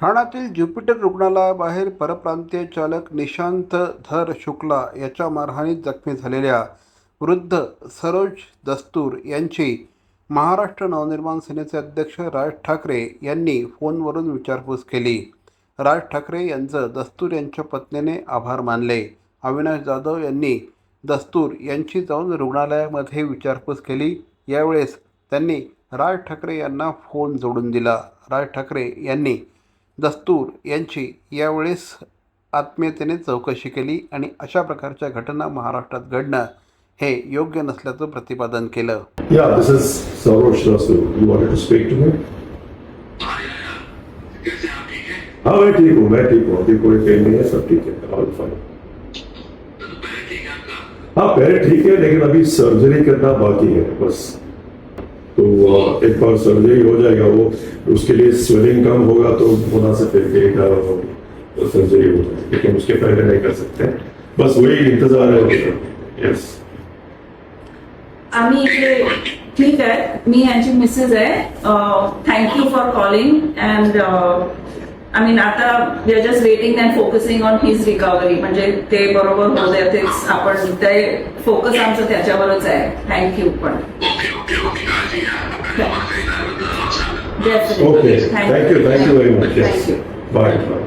ठाण्यातील ज्युपिटर रुग्णालयाबाहेर परप्रांतीय चालक निशांत धर शुक्ला याच्या मारहाणीत जखमी झालेल्या वृद्ध सरोज दस्तूर यांची महाराष्ट्र नवनिर्माण सेनेचे अध्यक्ष राज ठाकरे यांनी फोनवरून विचारपूस केली. राज ठाकरे यांचं दस्तूर यांच्या पत्नीने आभार मानले. अविनाश जाधव यांनी दस्तूर यांची जाऊन रुग्णालयामध्ये विचारपूस केली. यावेळेस त्यांनी राज ठाकरे यांना फोन जोडून दिला. राज ठाकरे यांनी दस्तूर यांची यावेळेस आत्मीयतेने चौकशी केली आणि अशा प्रकारच्या घटना महाराष्ट्रात घडणं हे योग्य नसल्याचं प्रतिपादन केलं. Yeah, this is Sarosh Dastur. You wanted to speak to me? हाँ मैं ठीक हूँ अभी कोई पेन नहीं है, सब ठीक है, ऑल फाइन. हाँ पैर ठीक है लेकिन अभी सर्जरी करना बाकी है बस. तो एक बार सर्जरी हो जाएगा वो उसके लिए स्वेलिंग कम होगा तो होना से फिर सर्जरी हो जाएगी लेकिन उसके पहले नहीं कर सकते. बस वही इंतजार है. यस आम्ही इकडे ठीक आहे. मी यांची मिसेस आहे. Thank you for calling and I mean आता we are just waiting and focusing on his recovery. म्हणजे ते बरोबर होऊ द्या, तेच आपण ते फोकस आमचं त्याच्यावरच आहे. थँक्यू. पण Okay, thank you very much. Yes. Thank you. Bye.